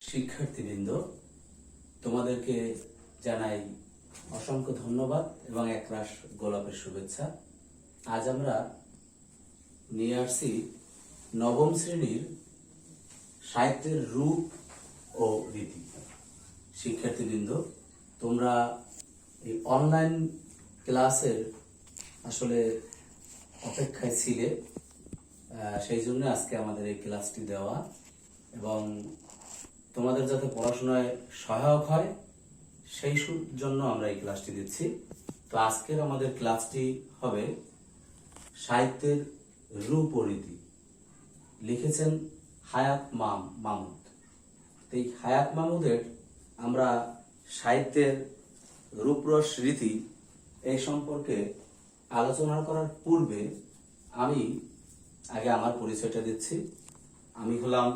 শিক্ষার্থীবৃন্দ, তোমাদেরকে জানাই অসংখ্য ধন্যবাদ এবং একরাশ গোলাপের শুভেচ্ছা। আজ আমরা নিয়ে আসছি নবম শ্রেণীর সাহিত্যের রূপ ও রীতি। শিক্ষার্থীবৃন্দ, তোমরা এই অনলাইন ক্লাসের আসলে অপেক্ষায় ছিলে, সেই জন্য আজকে আমাদের এই ক্লাসটি দেওয়া এবং তোমাদের যাতে পড়াশোনায় সহায়ক হয় সেই জন্য আমরা এই ক্লাসটি দিচ্ছি। তো আজকের আমাদের ক্লাসটি হবে সাহিত্যের রূপ ও রীতি। লিখেছেন হায়াত মাহমুদ। এই হায়াত মাহমুদের আমরা সাহিত্যের রূপরস রীতি এই সম্পর্কে আলোচনা করার পূর্বে আমি আগে আমার পরিচয়টা দিচ্ছি। আমি হলাম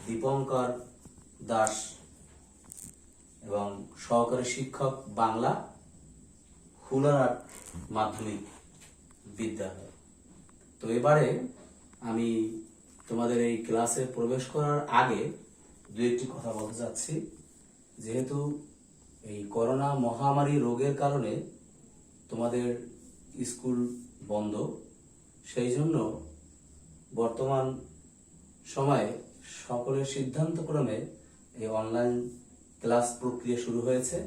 দীপঙ্কর দাস এবং সহকারী শিক্ষক, বাংলা, হুলারহাট মাধ্যমিক বিদ্যালয়। তো এবারে আমি তোমাদের এই ক্লাসে প্রবেশ করার আগে দু একটি কথা বলতে চাচ্ছি। যেহেতু এই করোনা মহামারী রোগের কারণে তোমাদের স্কুল বন্ধ, সেই জন্য বর্তমান সময়ে সকলের সিদ্ধান্তক্রমে এই অনলাইন ক্লাস প্রক্রিয়া শুরু হয়েছে।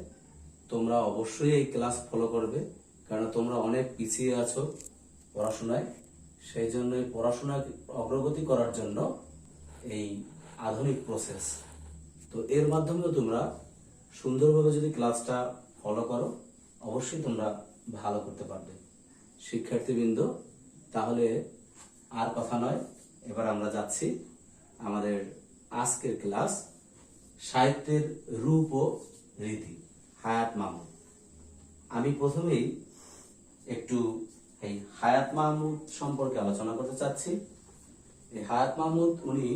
তোমরা অবশ্যই এই ক্লাস ফলো করবে, কারণ তোমরা অনেক পিছিয়ে আছো পড়াশোনায়। সেই জন্য এই পড়াশোনা অগ্রগতি করার জন্য এই আধুনিক প্রসেস। তো এর মাধ্যমেও তোমরা সুন্দরভাবে যদি ক্লাসটা ফলো করো, অবশ্যই তোমরা ভালো করতে পারবে। শিক্ষার্থীবৃন্দ, তাহলে আর কথা নয়, এবার আমরা যাচ্ছি আমাদের আজকের ক্লাস, সাহিত্যের রূপ ও রীতি, হায়াত মাহমুদ। আমি প্রথমেই একটু এই হায়াত মাহমুদ সম্পর্কে আলোচনা করতে চাচ্ছি। এই হায়াত মাহমুদ উনি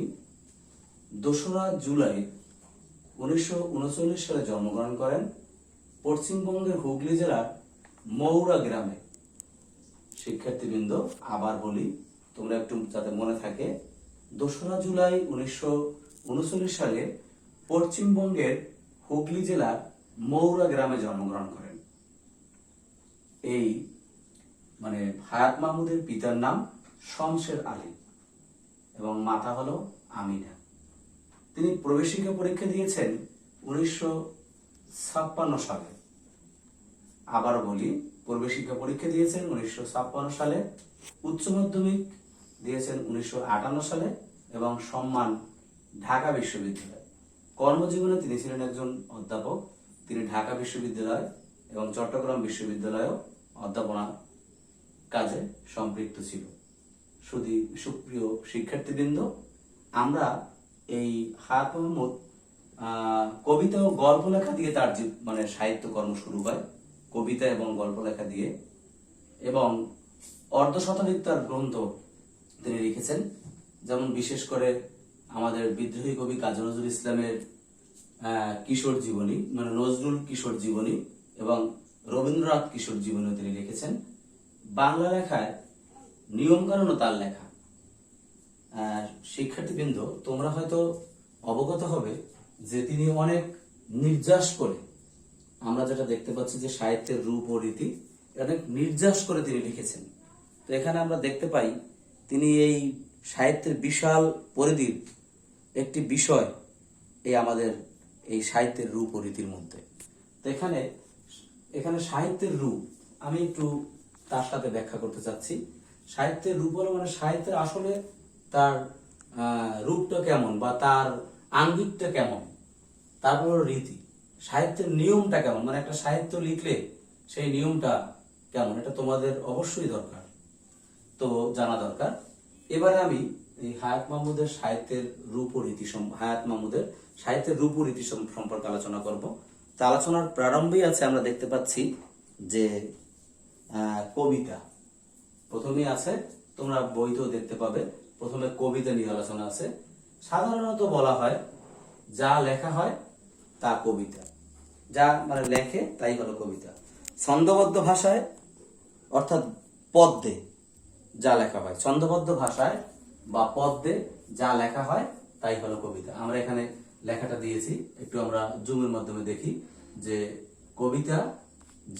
2রা জুলাই 1939 সালে জন্মগ্রহণ করেন পশ্চিমবঙ্গের হুগলি জেলার মৌরা গ্রামে। শিক্ষার্থীবৃন্দ, আবার বলি, তোমরা একটু যাতে মনে থাকে, 2রা জুলাই 1939 সালে পশ্চিমবঙ্গের হুগলি জেলার মৌরা গ্রামে জন্মগ্রহণ করেন। এই হায়াত মাহমুদের পিতার নাম শমশের আলী এবং মাতা হলো আমিনা। তিনি প্রবেশিকা পরীক্ষা দিয়েছেন 1956 সালে। আবার বলি, প্রবেশিকা পরীক্ষা দিয়েছেন 1956 সালে, উচ্চ মাধ্যমিক দিয়েছেন 1958 সালে এবং সম্মান ঢাকা বিশ্ববিদ্যালয়। কর্মজীবনে তিনি ছিলেন একজন অধ্যাপক। তিনি ঢাকা বিশ্ববিদ্যালয় এবং চট্টগ্রাম বিশ্ববিদ্যালয়েও অধ্যাপনা কাজে সম্পৃক্ত ছিল। সুপ্রিয় শিক্ষার্থীবৃন্দ, আমরা এই হায়াত মাহমুদ কবিতা ও গল্প লেখা দিয়ে তার সাহিত্যকর্ম শুরু হয়, কবিতা এবং গল্প লেখা দিয়ে, এবং অর্ধশতাধিক তার গ্রন্থ তিনি লিখেছেন। যেমন বিশেষ করে আমাদের বিদ্রোহী কবি কাজী নজরুল ইসলামের কিশোর জীবনী, নজরুল কিশোর জীবনী এবং রবীন্দ্রনাথ কিশোর জীবনী তিনি লিখেছেন। বাংলা লেখায় নিয়মকানুন তার লেখা। শিক্ষার্থীবৃন্দ, তোমরা হয়তো অবগত হবে যে তিনি অনেক নির্যাস করে, আমরা যেটা দেখতে পাচ্ছি যে সাহিত্যের রূপ ও রীতি, অনেক নির্যাস করে তিনি লিখেছেন। তো এখানে আমরা দেখতে পাই তিনি এই সাহিত্যের বিশাল পরিধির একটি বিষয় এই আমাদের এই সাহিত্যের রূপ ও রীতির মধ্যে। তো এখানে সাহিত্যের রূপ আমি একটু তার সাথে ব্যাখ্যা করতে চাচ্ছি। সাহিত্যের রূপ হলো সাহিত্যের আসলে তার রূপটা কেমন বা তার আঙ্গিকটা কেমন, তারপর রীতি, সাহিত্যের নিয়মটা কেমন, একটা সাহিত্য লিখলে সেই নিয়মটা কেমন, এটা তোমাদের অবশ্যই দরকার, তো জানা দরকার। এবারে আমি এই হায়াত মাহমুদের সাহিত্যের রূপ ও রীতি সম্পর্কে আলোচনা করব। তা আলোচনার প্রারম্ভেই আছে, আমরা দেখতে পাচ্ছি যে কবিতা প্রথমেই আছে, তোমরা বইতেও দেখতে পাবে। প্রথমে কবিতা নিয়ে আলোচনা আছে। সাধারণত বলা হয় যা লেখা হয় তা কবিতা, যা লেখে তাই হলো কবিতা। ছন্দবদ্ধ ভাষায় অর্থাৎ পদ্যে যা লেখা হয়, ছন্দবদ্ধ ভাষায় বা পদ্যে যা লেখা হয় তাই হলো কবিতা। আমরা এখানে লেখাটা দিয়েছি, একটু আমরা জুমের মাধ্যমে দেখি যে কবিতা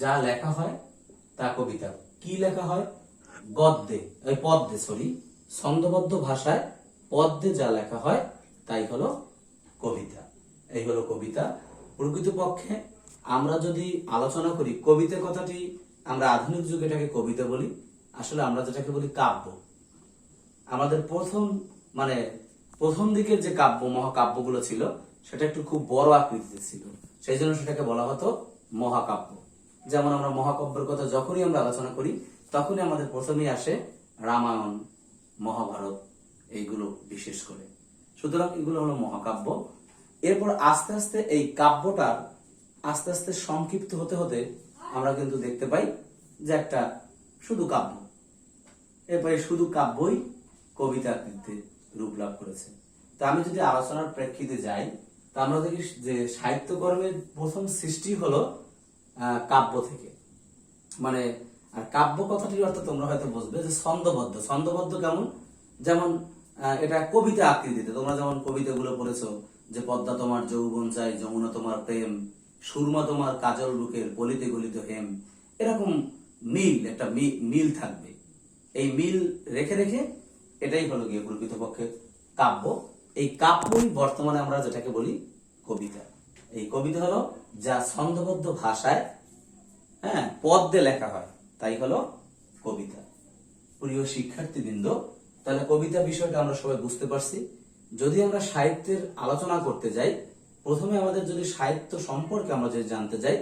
যা লেখা হয় তা কবিতা। কি লেখা হয়? গদ্যে, পদ্যে, ছন্দবদ্ধ ভাষায় পদ্যে যা লেখা হয় তাই হলো কবিতা। এই হলো কবিতা। প্রকৃতপক্ষে আমরা যদি আলোচনা করি কবিতা কথাটি, আমরা আধুনিক যুগে এটাকে কবিতা বলি, আসলে আমরা যেটাকে বলি কাব্য। আমাদের প্রথম দিকের যে কাব্য মহাকাব্যগুলো ছিল সেটা একটু খুব বড় আকৃতিতে ছিল, সেই জন্য সেটাকে বলা হতো মহাকাব্য। যেমন আমরা মহাকাব্যের কথা যখনই আমরা আলোচনা করি তখনই আমাদের প্রথমেই আসে রামায়ণ, মহাভারত, এইগুলো বিশেষ করে। সুতরাং এগুলো হলো মহাকাব্য। এরপর আস্তে আস্তে এই কাব্যটা আস্তে আস্তে সংক্ষিপ্ত হতে হতে আমরা কিন্তু দেখতে পাই যে একটা শুধু কাব্য। এরপরে শুধু কাব্যই কবিতা আকৃতিতে রূপ লাভ করেছে। তা আমি যদি আলোচনার প্রেক্ষিতে যাই, তা আমরা দেখি যে সাহিত্যকর্মের প্রথম সৃষ্টি হলো কাব্য থেকে। আর কাব্য কথাটির অর্থ তোমরা হয়তো বুঝবে যে ছন্দবদ্ধ। ছন্দবদ্ধ কেমন? যেমন এটা কবিতা আকৃতিতে। তোমরা যেমন কবিতাগুলো পড়েছো যে পদ্মা তোমার যৌবন চাই, যমুনা তোমার প্রেম, সুরমা তোমার কাজল বুকের পলিতে গলিত হেম, এরকম একটা মিল থাকবে। এই মিল রেখে রেখে এটাই হলো গিয়ে প্রকৃতপক্ষে কাব্য। এই কাব্যই বর্তমানে আমরা যেটাকে বলি কবিতা। এই কবিতা হলো যা ছন্দবদ্ধ ভাষায় পদ্যে লেখা হয় তাই হলো কবিতা। প্রিয় শিক্ষার্থীবৃন্দ, তাহলে কবিতা বিষয়টা আমরা সবাই বুঝতে পারছি। যদি আমরা সাহিত্যের আলোচনা করতে যাই, প্রথমে আমাদের যদি সাহিত্য সম্পর্কে আমরা যদি জানতে যাই,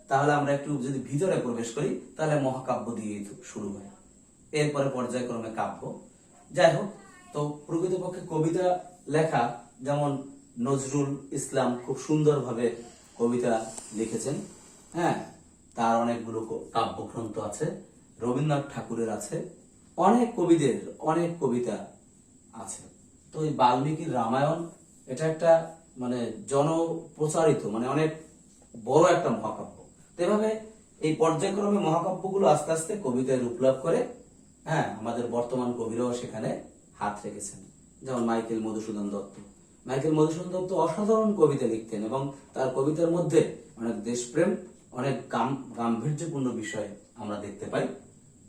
তাহলে আমরা একটু যদি ভিতরে প্রবেশ করি তাহলে মহাকাব্য দিয়ে শুরু হয়, এরপরে পর্যায়ক্রমে কাব্য। যাই হোক, তো প্রকৃতপক্ষে কবিতা লেখা, যেমন নজরুল ইসলাম খুব সুন্দরভাবে কবিতা লিখেছেন, তার অনেকগুলো কাব্যগ্রন্থ আছে। রবীন্দ্রনাথ ঠাকুরের আছে, অনেক কবিদের অনেক কবিতা আছে। তো এই বাল্মীকির রামায়ণ এটা একটা জনপ্রচারিত অনেক বড় একটা মহাকাব্য। তো এভাবে এই পর্যায়ক্রমে মহাকাব্যগুলো আস্তে আস্তে কবিতায় রূপ লাভ করে। আমাদের বর্তমান কবিরাও সেখানে হাত রেখেছেন, যেমন মাইকেল মধুসূদন দত্ত। মাইকেল মধুসূদন দত্ত অসাধারণ কবিতা লিখতেন এবং তার কবিতার মধ্যে অনেক দেশপ্রেম, অনেক গাম্ভীর্যপূর্ণ বিষয় আমরা দেখতে পাই।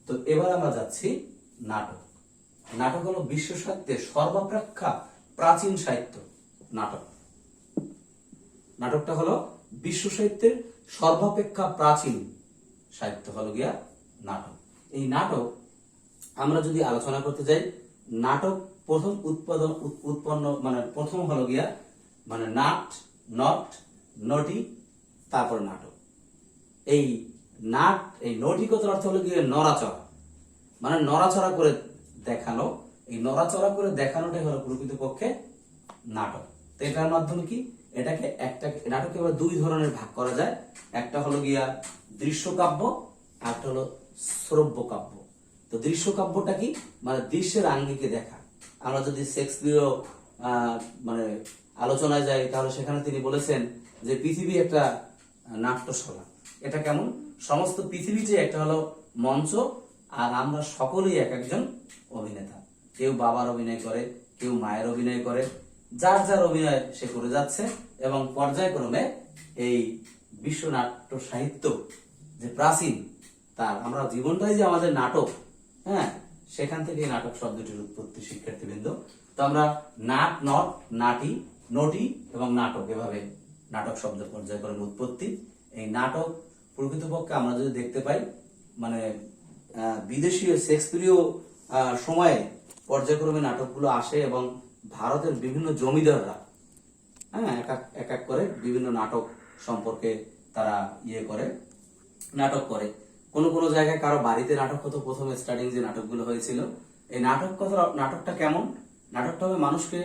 তো এবার আমরা যাচ্ছি নাটক। নাটক হলো বিশ্ব সাহিত্যের সর্বাপেক্ষা প্রাচীন সাহিত্য। নাটকটা হলো বিশ্ব সাহিত্যের সর্বাপেক্ষা প্রাচীন সাহিত্য হলো গিয়া নাটক। এই নাটক আমরা যদি আলোচনা করতে যাই, নাটক প্রথম উৎপন্ন প্রথম হলো গিয়া নাট, নট, নটি, তারপর নাটক। এই নৈতিকতার অর্থ হলো গিয়ে নড়াচড়া, নড়াচড়া করে দেখানো। এই নড়াচড়া করে দেখানোটাই হলো প্রকৃতপক্ষে নাটক। তো এটার মাধ্যমে কি নাটকে আবার দুই ধরনের ভাগ করা যায়। একটা হলো গিয়া দৃশ্যকাব্য, আর একটা হলো শ্রব্য কাব্য। তো দৃশ্যকাব্যটা কি? দৃশ্যের আঙ্গিকে দেখা। আমরা যদি শেক্সপিয়র আলোচনায় যাই, তাহলে সেখানে তিনি বলেছেন যে পৃথিবী একটা নাট্যশালা। এটা কেমন? সমস্ত পৃথিবীতে একটা হলো মঞ্চ, আর আমরা সকলেই এক একজন অভিনেতা। কেউ বাবার অভিনয় করে, কেউ মায়ের অভিনয় করে, যার যার অভিনয় সে করে যাচ্ছে। এবং পর্যায়ক্রমে এই বিশ্ব নাট্য সাহিত্য যে প্রাচীন, তার আমরা জীবনটাই যে আমাদের নাটক, সেখান থেকে নাটক শব্দটির উৎপত্তি শিক্ষার্থীবৃন্দ। তো আমরা নাট, নট, নাটি, নটি এবং নাটক, এভাবে নাটক শব্দের পর্যায়ক্রমে উৎপত্তি। এই নাটক প্রকৃতপক্ষে আমরা যদি দেখতে পাই, বিদেশি শেক্সপিয়রীয় সময়ে পর্যায়ক্রমে নাটকগুলো আসে এবং ভারতের বিভিন্ন জমিদাররা এক এক করে বিভিন্ন নাটক সম্পর্কে তারা নাটক করে। কোন কোন জায়গায় কারো বাড়িতে নাটক হতো প্রথমে, স্টার্টিং যে নাটকগুলো হয়েছিল। এই নাটকটা কেমন? নাটকটা হবে মানুষকে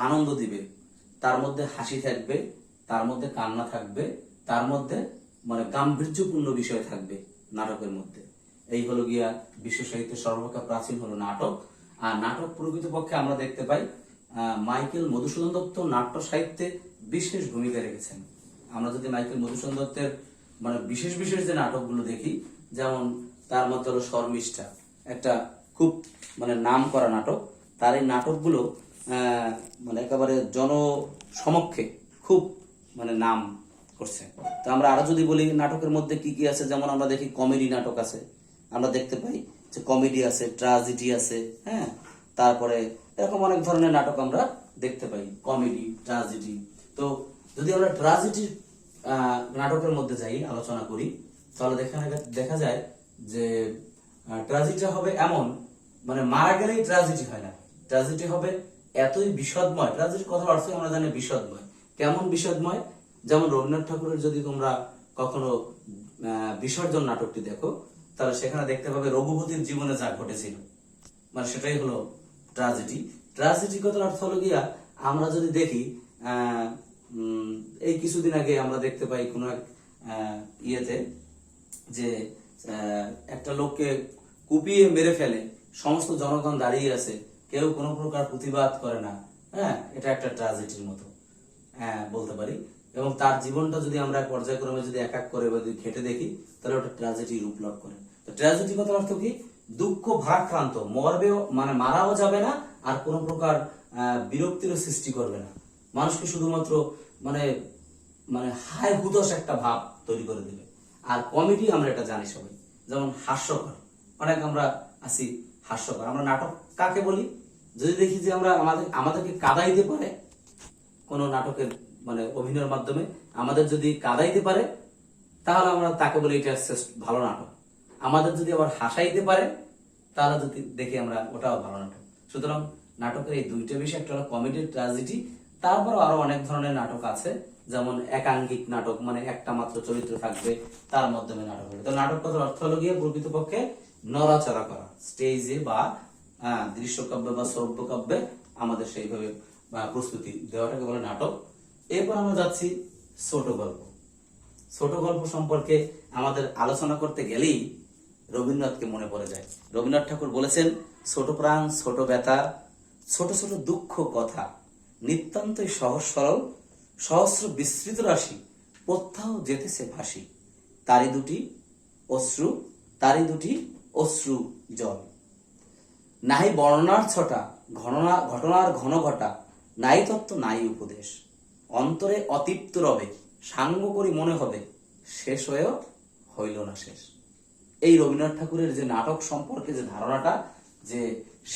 আনন্দ দিবে, তার মধ্যে হাসি থাকবে, তার মধ্যে কান্না থাকবে, তার মধ্যে গাম্ভীর্যপূর্ণ বিষয় থাকবে নাটকের মধ্যে। এই হলো গিয়া বিশ্ব সাহিত্যের সর্বাপেক্ষা প্রাচীন হলো নাটক। আর নাটক প্রকৃতপক্ষে আমরা দেখতে পাই মাইকেল মধুসূদন দত্ত নাট্য সাহিত্যে বিশেষ ভূমিকা রেখেছেন। আমরা যদি মাইকেল মধুসূদন দত্তের বিশেষ বিশেষ যে নাটকগুলো দেখি, যেমন তার মধ্যে হলো শর্মিষ্ঠা, একটা খুব নাম করা নাটক। তার এই নাটকগুলো একেবারে জনসমক্ষে খুব মানে নাম করছে। তো আমরা আরো যদি বলি নাটকের মধ্যে কি কি আছে, যেমন আমরা দেখি কমেডি নাটক আছে, আমরা দেখতে পাই যে কমেডি আছে, ট্র্যাজেডি আছে, হ্যাঁ, তারপরে এরকম অনেক ধরনের নাটক আমরা দেখতে পাই, কমেডি, ট্র্যাজেডি। তো যদি আমরা ট্র্যাজেডি নাটকের মধ্যে যাই, আলোচনা করি, তাহলে দেখা যায় যে ট্র্যাজেডিটা হবে এমন, মানে মারা গেলেই ট্র্যাজেডি হয় না, ট্র্যাজেডি হবে এতই বিষদময়। ট্র্যাজেডির কথার অর্থ আমরা জানি বিষদময়। কেমন বিষদময়? যেমন রবীন্দ্রনাথ ঠাকুরের যদি তোমরা কখনো বিসর্জন নাটকটি দেখো, তাহলে সেখানে দেখতে পাবে রঘুপতির জীবনে যা ঘটেছিল, মানে সেটাই হলো ট্র্যাজেডি। ট্র্যাজেডি কথার অর্থ হলো গিয়া, আমরা যদি দেখি এই কিছুদিন আগে আমরা দেখতে পাই কোনো এক ইয়েতে যে একটা লোককে কুপিয়ে মেরে ফেলে, সমস্ত জনগণ দাঁড়িয়ে আছে, কেউ কোনো প্রকার প্রতিবাদ করে না, হ্যাঁ, এটা একটা ট্র্যাজেডির মতো বলতে পারি। এবং তার জীবনটা যদি আমরা পর্যায়ক্রমে যদি এক এক করে বা যদি ঘেটে দেখি, তাহলে ওটা ট্র্যাজেডি রূপ লাভ করে। তো ট্র্যাজেডি কথার অর্থ কি? দুঃখ ভারাক্রান্ত, মরবেও মানে মারাও যাবে না, আর কোনো প্রকার বিরক্তিরও সৃষ্টি করবে না, মানুষকে শুধুমাত্র মানে মানে হায় হুতাশ একটা ভাব তৈরি করে দেবে। আর কমেডি আমরা এটা জানি সবাই, যেমন হাস্যকর, অনেক আমরা আছি হাস্যকর। আমরা নাটক কাকে বলি? যদি দেখি যে আমরা আমাদেরকে কাঁদাইতে পারে কোনো নাটকের মানে অভিনয়ের মাধ্যমে, আমাদের যদি কাঁদাইতে পারে, তাহলে আমরা তাকে বলি এটা ভালো নাটক। আমাদের যদি আবার হাসাইতে পারে, তাহলে যদি দেখি আমরা ওটাও ভালো নাটক। সুতরাং নাটকের এই দুইটা বিষয়, একটা হলো কমেডি, ট্র্যাজেডি, তারপর আরো অনেক ধরনের নাটক আছে, যেমন একাঙ্কিক নাটক, মানে একটা মাত্র চরিত্র থাকবে, তার মাধ্যমে নাটক হবে। তো নাটক কথার অর্থ হলো গিয়ে প্রকৃতপক্ষে নড়াচড়া করা, স্টেজে বা দৃশ্যকাব্যে বা শ্রব্যকাব্যে আমাদের সেইভাবে প্রস্তুতি দেওয়াটাকে বলে নাটক। এরপর আমরা যাচ্ছি ছোট গল্প। ছোট গল্প সম্পর্কে আমাদের আলোচনা করতে গেলেই রবীন্দ্রনাথকে মনে পড়ে যায়। রবীন্দ্রনাথ ঠাকুর বলেছেন, ছোট প্রাণ, ছোট ব্যথা, ছোট ছোট দুঃখ কথা, নিতান্তই সহজ সরল, সহস্র বিস্তৃত রাশি, প্রত্যাহ যেতেছে ভাসি, তারি দুটি অশ্রু, তারি দুটি অশ্রু জল। নাই বর্ণনার ছটা, ঘটনার ঘন ঘটা, নাই তত্ত্ব নাই উপদেশ, অন্তরে অতৃপ্ত রবে, সাঙ্গ করি মনে হবে, শেষ হয়েও হইল না শেষ। এই রবীন্দ্রনাথ ঠাকুরের যে নাটক সম্পর্কে যে ধারণাটা, যে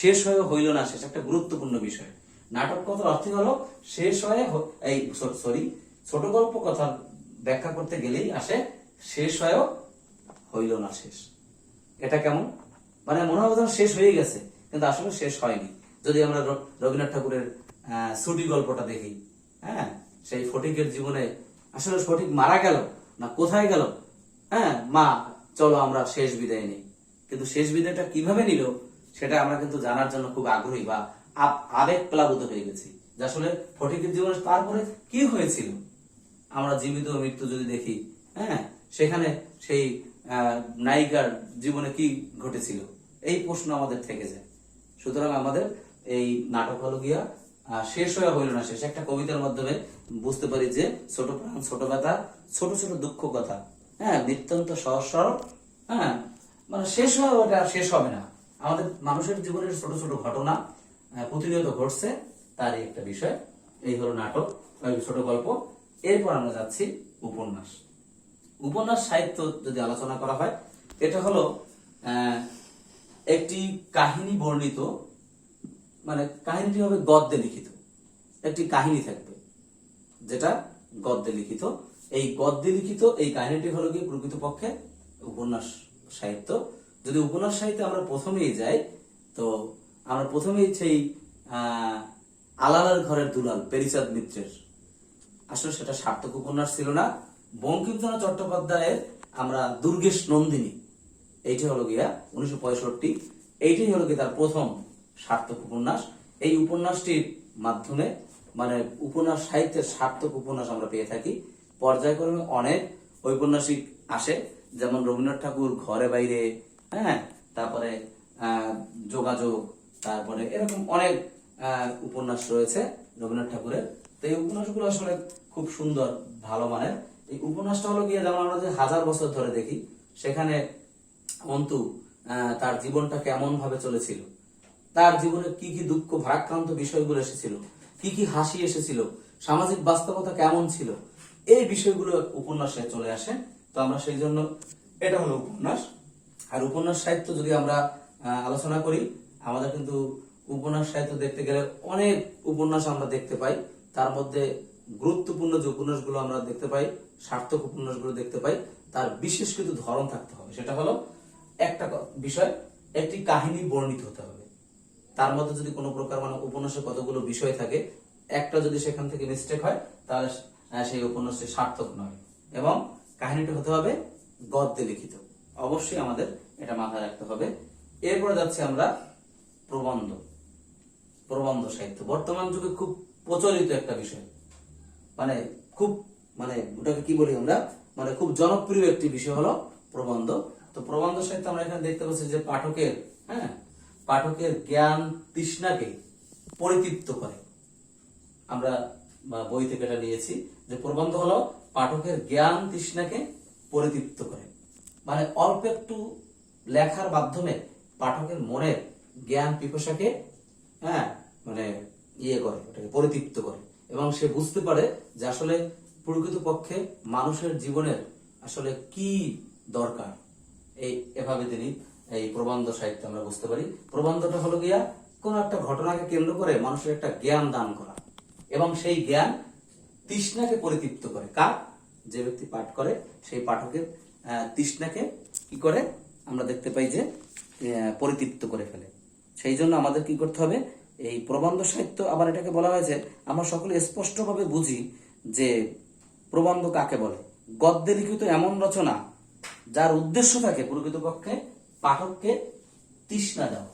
শেষ হয়েও হইল না শেষ, একটা গুরুত্বপূর্ণ বিষয়। নাটক কথার অর্থ হলো শেষ হয়ে, এই সরি, ছোট গল্প কথা ব্যাখ্যা করতে গেলেই আসে শেষ হয়েও হইল না শেষ। এটা কেমন? মানে মনে হবে শেষ হয়ে গেছে, কিন্তু আসলে শেষ হয়নি। যদি আমরা রবীন্দ্রনাথ ঠাকুরের ছুটি গল্পটা দেখি, হ্যাঁ, সেই ফটিকের জীবনে আসলে ফটিক মারা গেল না কোথায় গেল, হ্যাঁ, মা চলো আমরা শেষ বিদায় নিই, কিন্তু শেষ বিদায়টা কিভাবে নিল সেটা আমরা কিন্তু জানার জন্য খুব আগ্রহী বা আবেগ প্লাবিত হয়ে গেছি, যে আসলে ফটিকের জীবনে তারপরে কি হয়েছিল। আমরা জীবিত মৃত্যু যদি দেখি, হ্যাঁ, সেখানে সেই নায়িকার জীবনে কি ঘটেছিল, এই প্রশ্ন আমাদের থেকে যায়। সুতরাং আমাদের এই নাটক হলো গিয়া শেষ হয়ে হইল না শেষ। একটা কবিতার মাধ্যমে বুঝতে পারি যে ছোট প্রাণ, ছোট ব্যথা, ছোট ছোট দুঃখ কথা, হ্যাঁ, নিত্যন্ত সহজ সরল, হ্যাঁ, মানে শেষ হয়ে ওটা শেষ হবে না। আমাদের মানুষের জীবনের ছোট ছোট ঘটনা প্রতিনিয়ত ঘটছে, তারই একটা বিষয়। এই হলো নাটক, ছোট গল্প। এরপর আমরা যাচ্ছি উপন্যাস। উপন্যাস সাহিত্য যদি আলোচনা করা হয়, এটা হলো একটি কাহিনী বর্ণিত, মানে কাহিনীটি হবে গদ্যে লিখিত, একটি কাহিনী থাকবে যেটা গদ্যে লিখিত। এই গদ্যে লিখিত এই কাহিনীটি হলো কি প্রকৃতপক্ষে উপন্যাস সাহিত্য। যদি উপন্যাস সাহিত্যে আমরা প্রথমেই যাই, তো আমরা প্রথমেই সেই আলালার ঘরের দুলাল পেরিচাঁদ মিত্রের, আসলে সেটা সার্থক উপন্যাস ছিল না। বঙ্কিমচন্দ্র চট্টোপাধ্যায়ের আমরা দুর্গেশ নন্দিনী, এইটি হলো গিয়া 1965, এইটাই হলো গিয়ে তার প্রথম সার্থক উপন্যাস। এই উপন্যাসটির মাধ্যমে মানে উপন্যাস সাহিত্যের সার্থক উপন্যাস আমরা পেয়ে থাকি। পর্যায়ক্রমে অনেক ঔপন্যাসিক আসে, যেমন রবীন্দ্রনাথ ঠাকুর ঘরে বাইরে, হ্যাঁ, তারপরে যোগাযোগ, তারপরে এরকম অনেক উপন্যাস রয়েছে রবীন্দ্রনাথ ঠাকুরের। তো এই উপন্যাসগুলো আসলে খুব সুন্দর, ভালো মানের। এই উপন্যাসটা হলো গিয়ে যেমন আমরা যে 1000 বছর ধরে দেখি, সেখানে অন্তু তার জীবনটা কেমন ভাবে চলেছিল, তার জীবনে কি কি দুঃখ ভারাক্রান্ত বিষয়গুলো এসেছিল, কি কি হাসি এসেছিল, সামাজিক বাস্তবতা কেমন ছিল, এই বিষয়গুলো উপন্যাসে চলে আসে। তো আমরা সেই জন্য এটা হলো উপন্যাস। আর উপন্যাস সাহিত্য যদি আমরা আলোচনা করি, আমাদের কিন্তু উপন্যাস সাহিত্য দেখতে গেলে অনেক উপন্যাস আমরা দেখতে পাই। তার মধ্যে গুরুত্বপূর্ণ যে উপন্যাসগুলো আমরা দেখতে পাই, সার্থক উপন্যাসগুলো দেখতে পাই, তার বিশেষ কিছু ধরন থাকতে হবে। সেটা হলো একটা বিষয়, একটি কাহিনী বর্ণিত হতে হবে। তার মধ্যে যদি কোনো প্রকার মানে উপন্যাসে কতগুলো বিষয় থাকে, একটা যদি সেখান থেকে মিস্টেক হয় তাহলে সেই উপন্যাসটি সার্থক নয়। এবং কাহিনীটা হতে হবে গদ্যে লিখিত, অবশ্যই আমাদের এটা মাথায় রাখতে হবে। এরপরে যাচ্ছি আমরা প্রবন্ধ। প্রবন্ধ সাহিত্য বর্তমান যুগে খুব প্রচলিত একটা বিষয়, মানে খুব মানে ওটাকে কি বলি আমরা, মানে খুব জনপ্রিয় একটি বিষয় হলো প্রবন্ধ। তো প্রবন্ধ সাহিত্য আমরা এখানে দেখতে পাচ্ছি যে পাঠকের জ্ঞান তৃষ্ণাকে পরিতৃপ্ত করে। আমরা বই থেকে এটা নিয়েছি যে প্রবন্ধ হলো পাঠকের জ্ঞান তৃষ্ণাকে পরিতৃপ্ত করে। মানে অল্প একটু লেখার মাধ্যমে পাঠকের মনের জ্ঞান পিপাসাকে মানে করে, ওটাকে পরিতৃপ্ত করে, এবং সে বুঝতে পারে যে আসলে প্রকৃতপক্ষে মানুষের জীবনের আসলে কি দরকার। এভাবে তিনি এই প্রবন্ধ সাহিত্য আমরা বুঝতে পারি। প্রবন্ধটা হলো গিয়া কোন একটা ঘটনাকে কেন্দ্র করে মানুষের একটা জ্ঞান দান করা, এবং সেই জ্ঞান তৃষ্ণাকে পরিতৃপ্ত করে। কার? যে ব্যক্তি পাঠ করে সেই পাঠকের তৃষ্ণাকে কি করে আমরা দেখতে পাই যে পরিতৃপ্ত করে ফেলে। সেই জন্য আমাদের কি করতে হবে, এই প্রবন্ধ সাহিত্য, আবার এটাকে বলা হয়েছে, আমরা সকলে স্পষ্টভাবে বুঝি যে প্রবন্ধ কাকে বলে। গদ্যে লিখিত এমন রচনা যার উদ্দেশ্য থাকে প্রকৃতপক্ষে পাঠককে তৃষ্ণা দেওয়া।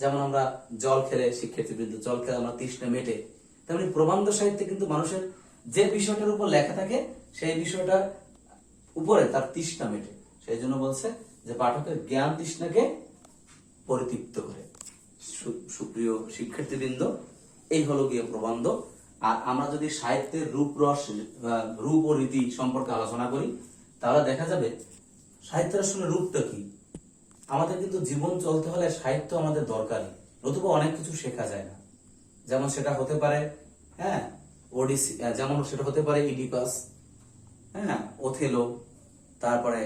যেমন আমরা জল খেলে, শিক্ষার্থীবৃন্দ জল খেলে আমরা তৃষ্ণা মেটে, তেমনি প্রবন্ধ সাহিত্যে কিন্তু মানুষের যে বিষয়টার উপর লেখা থাকে সেই বিষয়টার উপরে তার তৃষ্ণা মেটে। সেই জন্য বলছে যে পাঠকের জ্ঞান তৃষ্ণাকে পরিতৃপ্ত করে। সুপ্রিয় শিক্ষার্থীবৃন্দ, এই হলো গিয়ে প্রবন্ধ। আর আমরা যদি সাহিত্যের রূপ ও রীতি সম্পর্কে আলোচনা করি, তাহলে দেখা যাবে সাহিত্যের আসলে রূপটা কি। আমাদের কিন্তু জীবন চলতে হলে সাহিত্য আমাদের দরকারি, নতুবা অনেক কিছু শেখা যায় না। যেমন সেটা হতে পারে ওডিসি, যেমন সেটা হতে পারে ইডিপাস, ওথেলো, তারপরে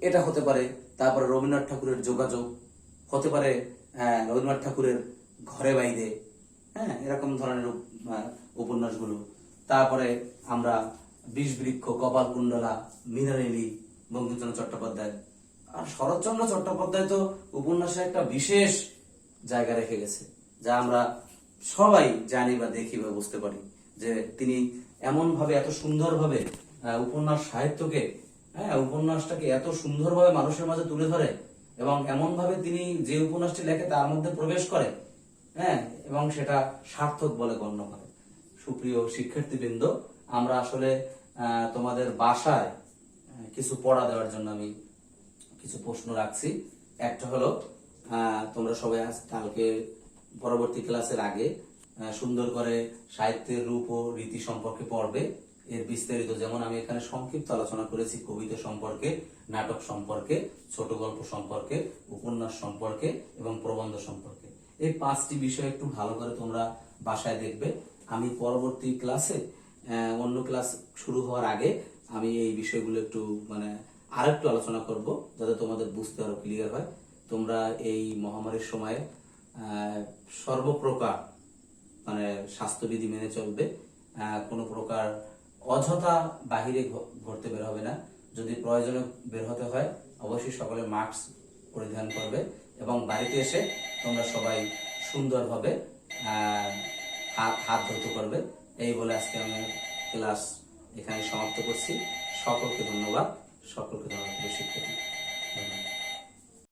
এটা হতে পারে, তারপরে রবীন্দ্রনাথ ঠাকুরের যোগাযোগ হতে পারে, রবীন্দ্রনাথ ঠাকুরের ঘরে বাইরে, এরকম ধরনের উপন্যাসগুলো। তারপরে আমরা বিষবৃক্ষ, কপালকুণ্ডলা, মীনারেলি, বঙ্কিমচন্দ্র চট্টোপাধ্যায়। আর শরৎচন্দ্র চট্টোপাধ্যায় তো উপন্যাসে একটা বিশেষ জায়গা রেখে গেছে, যা আমরা সবাই জানি বা দেখি বা বুঝতে পারি, যে তিনি এমন ভাবে এত সুন্দরভাবে উপন্যাস সাহিত্যকে, উপন্যাসটাকে এত সুন্দরভাবে মানুষের মাঝে তুলে ধরে, এবং এমন ভাবে তিনি যে উপন্যাসটি লেখে তার মধ্যে প্রবেশ করে, এবং সেটা সার্থক বলে গণ্য করে। সুপ্রিয় শিক্ষার্থীবৃন্দ, আমরা আসলে তোমাদের বাসায় কিছু পড়া দেওয়ার জন্য আমি কিছু প্রশ্ন রাখছি। একটা হলো, তোমরা সবাই কালকে পরবর্তী ক্লাসের আগে সুন্দর করে সাহিত্যের রূপ ও রীতি সম্পর্কে পড়বে। এর বিস্তারিত, যেমন আমি এখানে সংক্ষিপ্ত আলোচনা করেছি কবিতা সম্পর্কে, নাটক সম্পর্কে, ছোট গল্প সম্পর্কে, উপন্যাস সম্পর্কে এবং প্রবন্ধ সম্পর্কে। এই 5টি বিষয় একটু ভালো করে তোমরা বাসায় দেখবে। আমি পরবর্তী ক্লাসে, অন্য ক্লাস শুরু হওয়ার আগে আমি এই বিষয়গুলো একটু আরেকটু আলোচনা করব, যাতে তোমাদের বুঝতে আরো ক্লিয়ার হয়। তোমরা এই মহামারীর সময়ে সর্বপ্রকার স্বাস্থ্যবিধি মেনে চলবে। কোনো প্রকার অযথা বাহিরে ঘুরতে বের হবে না। যদি প্রয়োজনে বের হতে হয় অবশ্যই সকলে মাস্ক পরিধান করবে, এবং বাড়িতে এসে তোমরা সবাই সুন্দরভাবে হাত ধুতে করবে। এই বলে আজকে আমি ক্লাস এখানে সমাপ্ত করছি। সকলকে ধন্যবাদ, শিক্ষার্থী। ধন্যবাদ।